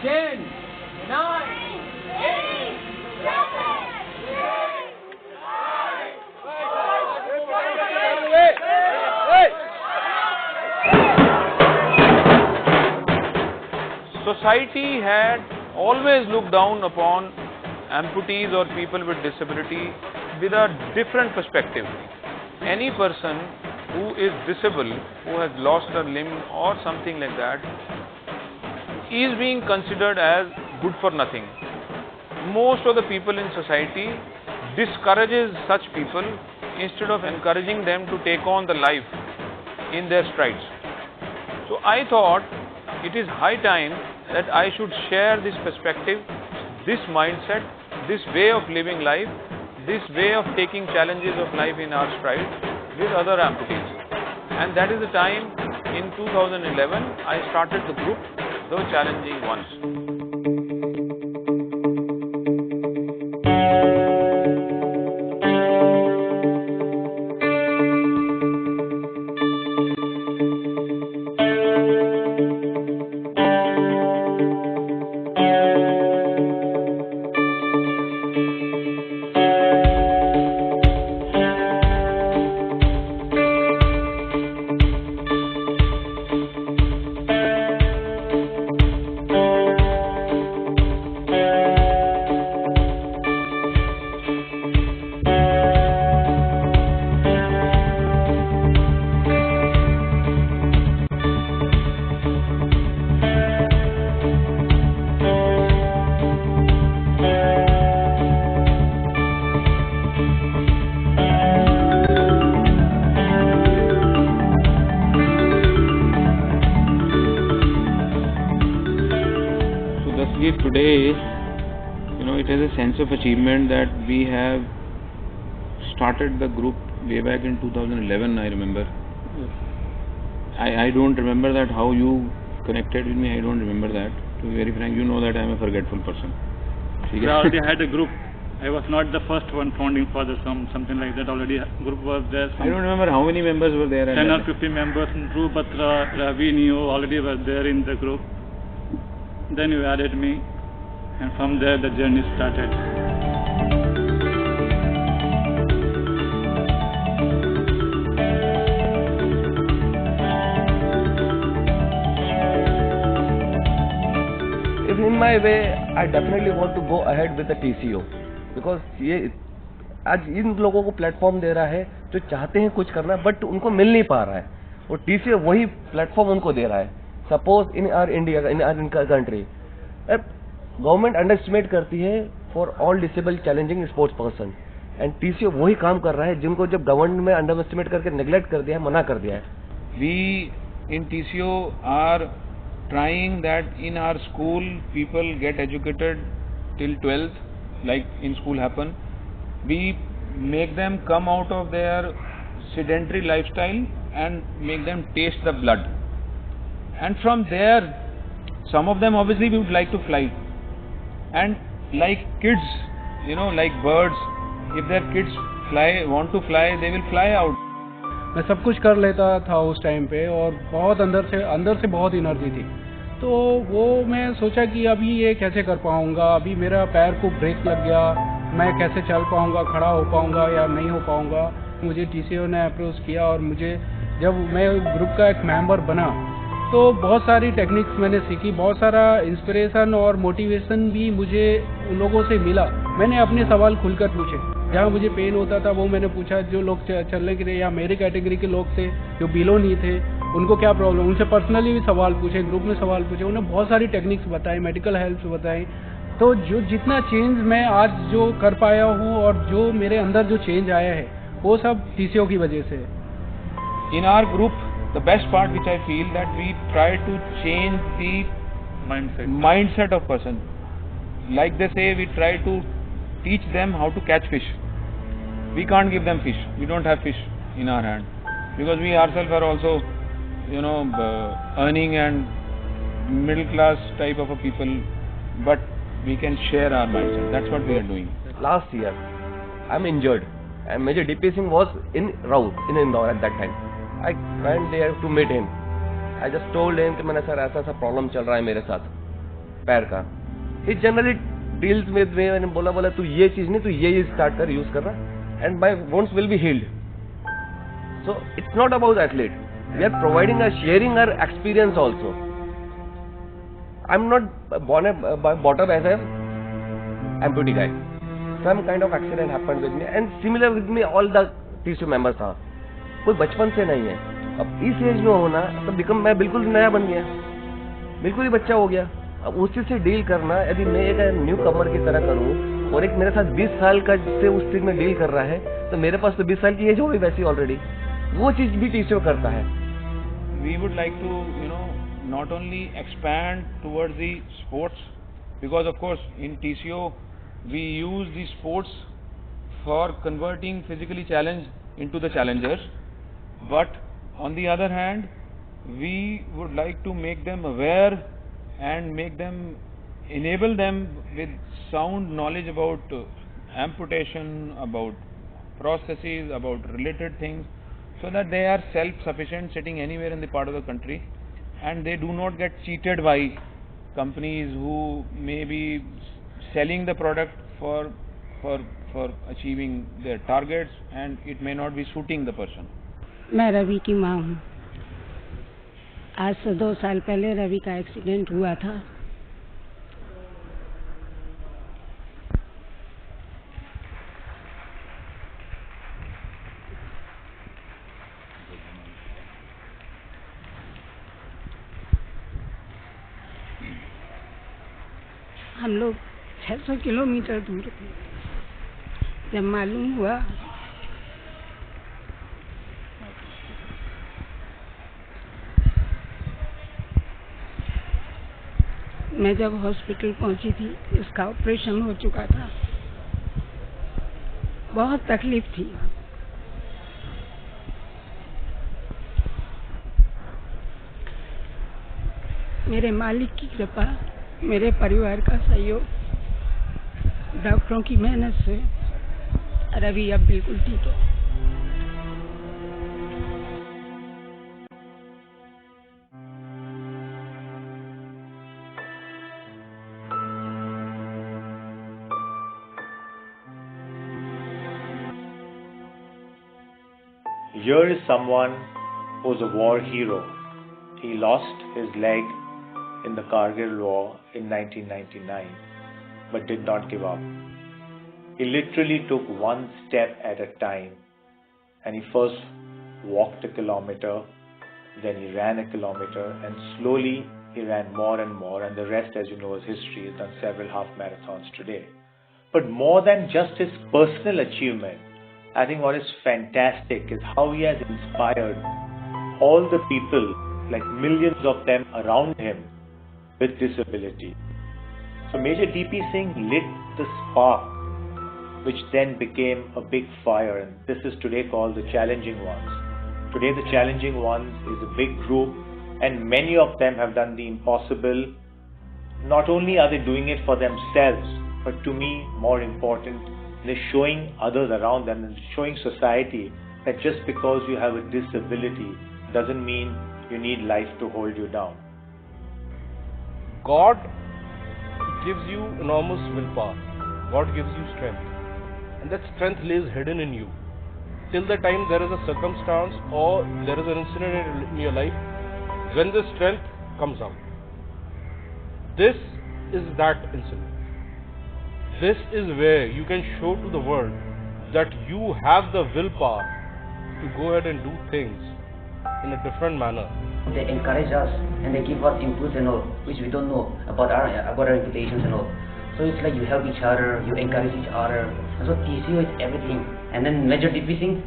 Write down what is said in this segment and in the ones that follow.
10, 9, 8, 7, 6, 5. Society had always looked down upon amputees or people with disability with a different perspective. Any person who is disabled, who has lost a limb or something like that, is being considered as good for nothing. Most of the people in society discourages such people instead of encouraging them to take on the life in their strides. So I thought it is high time that I should share this perspective, this mindset, this way of living life, this way of taking challenges of life in our stride with other amputees. And that is the time in 2011 I started the group, The Challenging Ones. Today, it is a sense of achievement that we have started the group way back in 2011, I remember. Yes. I don't remember that how you connected with me, I don't remember that. To be very frank, you know that I am a forgetful person. We already had a group. I was not the first one founding father, something like that. Already a group was there. I don't remember how many members were there. 10 or 15 members in Dhruv Batra, Ravi, Neo already were there in the group. Then you added me, and from there the journey started. If in my way, I definitely want to go ahead with the TCO, because ये आज इन लोगों को platform दे रहा है जो चाहते हैं कुछ करना बट उनको मिल नहीं पा रहा है, और TCO वही प्लेटफॉर्म उनको दे रहा है. Suppose in our India, in our country, government underestimate करती है for all disable challenging sports person, and TCO वही काम कर रहा है जिनको जब गवर्नमेंट में अंडरएस्टिमेट करके नेग्लेक्ट कर दिया है, मना कर दिया है. We in TCO are trying that in our school people get educated till 12th, like in school happen. We make them come out of their sedentary lifestyle and make them taste the blood, and from there some of them obviously would like to fly, and like kids, like birds, if their kids want to fly, they will fly out. मैं सब कुछ कर लेता था उस time पे, और बहुत अंदर से बहुत एनर्जी थी. तो वो मैं सोचा कि अभी ये कैसे कर पाऊँगा, अभी मेरा पैर को ब्रेक लग गया, मैं कैसे चल पाऊँगा, खड़ा हो पाऊँगा या नहीं हो पाऊँगा. मुझे TCO ने अप्रोच किया, और मुझे जब मैं ग्रुप का एक मेंबर बना तो बहुत सारी टेक्निक्स मैंने सीखी, बहुत सारा इंस्पिरेशन और मोटिवेशन भी मुझे उन लोगों से मिला. मैंने अपने सवाल खुलकर पूछे, जहाँ मुझे पेन होता था वो मैंने पूछा. जो लोग चलने के लिए या मेरी कैटेगरी के लोग थे जो बिलो नहीं थे, उनको क्या प्रॉब्लम, उनसे पर्सनली भी सवाल पूछे, ग्रुप में सवाल पूछे. उन्हें बहुत सारी टेक्निक्स बताई, मेडिकल हेल्प बताई. तो जो जितना चेंज मैं आज जो कर पाया हूँ और जो मेरे अंदर जो चेंज आया है, वो सब TCO की वजह से है. In our group, the best part which I feel that we try to change the mindset of person. Like they say, we try to teach them how to catch fish. We can't give them fish. We don't have fish in our hand, because we ourselves are also, earning and middle class type of a people, but we can share our mindset. That's what we are doing. Last year, I'm injured, and Major DP Singh was in Raut, in Indore at that time. I went there to meet him. I just told him कि मैंने sir ऐसा problem चल रहा है मेरे साथ. पैर का, he generally deals with me and बोला तू ये चीज नहीं, तू ये स्टार्ट कर यूज करना, and my wounds will be healed. So it's not about athlete. We are providing a sharing our experience also. I'm not brought up as a amputee guy. Some kind of accident happened with me, and similar with me all the TCU members था. कोई बचपन से नहीं है. अब इस as में होना तब मैं बिल्कुल नया बन गया, बिल्कुल ही बच्चा हो गया. अब उसी से डील करना, यदि मैं एक न्यू कमर की तरह करूं और एक मेरे साथ 20 साल का से उस चीज में डील कर रहा है, तो मेरे पास तो 20 साल की एज हो गई वैसी ऑलरेडी. वो चीज भी TCU करता है. We would like to, not only expand towards the sports, because of course in TCO we use the sports for converting physically challenged into the challengers, but on the other hand we would like to make them aware and enable them with sound knowledge about amputation, about processes, about related things, so that they are self-sufficient sitting anywhere in the part of the country, and they do not get cheated by companies who may be selling the product for achieving their targets, and it may not be suiting the person. मैं रवि की माँ हूँ. आज से 2 साल पहले रवि का accident हुआ था. हम लोग 600 किलोमीटर दूर थे. जब मालूम हुआ मैं जब हॉस्पिटल पहुंची थी, इसका ऑपरेशन हो चुका था. बहुत तकलीफ थी. मेरे मालिक की कृपा, मेरे परिवार का सहयोग, डॉक्टरों की मेहनत से रवि अब बिल्कुल ठीक है. Here is someone who's a war hero. He lost his leg in the Kargil war in 1999, but did not give up. He literally took one step at a time, and he first walked a kilometer, then he ran a kilometer, and slowly he ran more and more, and the rest, as you know, is history. He's done several half marathons today. But more than just his personal achievement, I think what is fantastic is how he has inspired all the people, like millions of them around him, with disability. So Major DP Singh lit the spark, which then became a big fire, and this is today called the Challenging Ones. Today the Challenging Ones is a big group, and many of them have done the impossible. Not only are they doing it for themselves, but to me, more important, they're showing others around them and showing society that just because you have a disability doesn't mean you need life to hold you down. God gives you enormous willpower. God gives you strength. And that strength lays hidden in you. Till the time there is a circumstance or there is an incident in your life when the strength comes out. This is that incident. This is where you can show to the world that you have the willpower to go ahead and do things in a different manner. They encourage us and they give us inputs and all, which we don't know about our reputations and all. So it's like you help each other, you encourage each other. And so TCO is everything. And then Major DP Singh,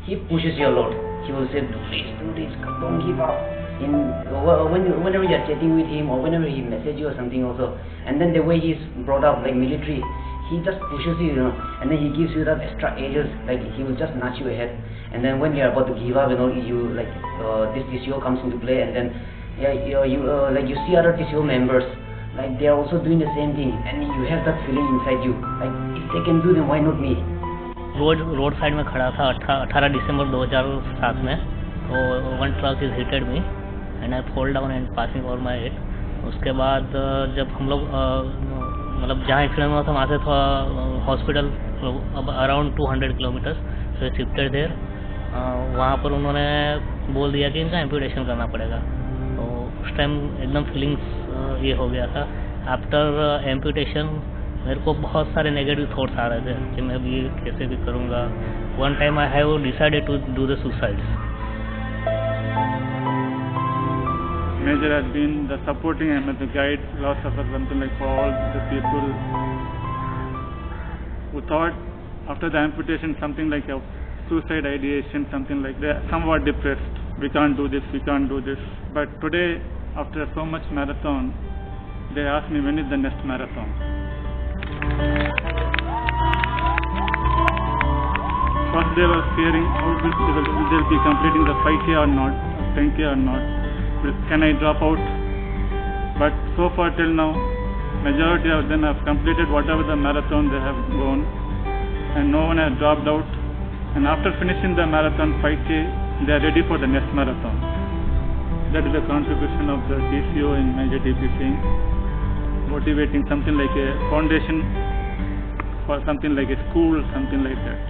he pushes you a lot. He will say, do this, don't give up. Whenever you are chatting with him or whenever he messages you or something also, and then the way he's brought up like military, he just pushes you, and then he gives you that extra edges, like he will just nudge you ahead. And then when you're about to give up and all, you like this TCO comes into play, and then you see other TCO members, like they are also doing the same thing, and you have that feeling inside you, like if they can do, then why not me? Road side में खड़ा था 18 दिसंबर 2007 में, तो one truck is hitted me and I fall down and passing over my head. उसके बाद जब हम लोग मतलब जहाँ एक्सीडेंट हुआ था वहाँ से थोड़ा हॉस्पिटल अब around 200 kilometres, so shifted there. वहाँ पर उन्होंने बोल दिया कि इनका एम्पुटेशन करना पड़ेगा। तो उस टाइम एकदम फीलिंग्स ये हो गया था। आफ्टर एम्पुटेशन मेरे को बहुत सारे नेगेटिव थॉट्स आ रहे थे कि मैं भी कैसे भी करूँगा। One time I have decided to do the suicides. Major has been the supporting and the guide, philosopher, something like for all the people who thought after the amputation something like a suicide ideation, something like that, somewhat depressed. We can't do this, we can't do this. But today, after so much marathon, they ask me when is the next marathon. First they were fearing how they'll be completing the 5K or not, 10K or not. Can I drop out? But so far till now, majority of them have completed whatever the marathon they have gone, and no one has dropped out. And after finishing the marathon 5K, they are ready for the next marathon. That is the contribution of the TCO in Major DPC, motivating something like a foundation for something like a school, something like that.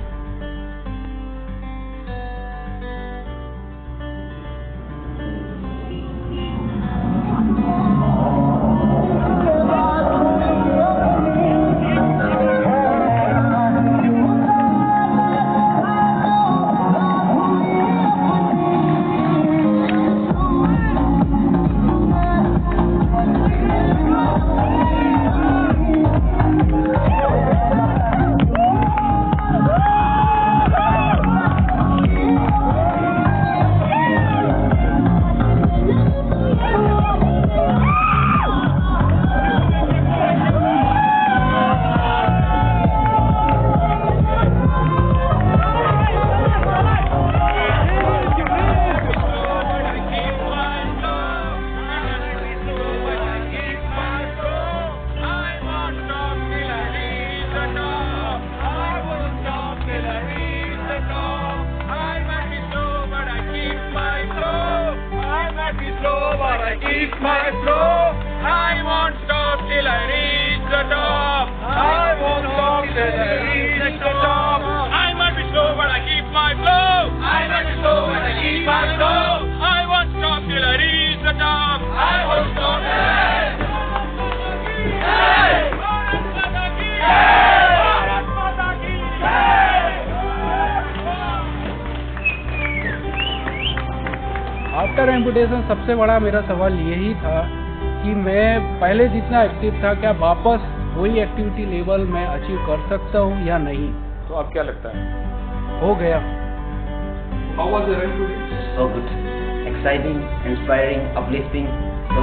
After amputation सबसे बड़ा मेरा सवाल यही था कि मैं पहले जितना एक्टिव था क्या वापस वही एक्टिविटी लेवल मैं अचीव कर सकता हूँ या नहीं। तो अब क्या लगता है? हो गया। How was the run today? So good, exciting, inspiring, uplifting, so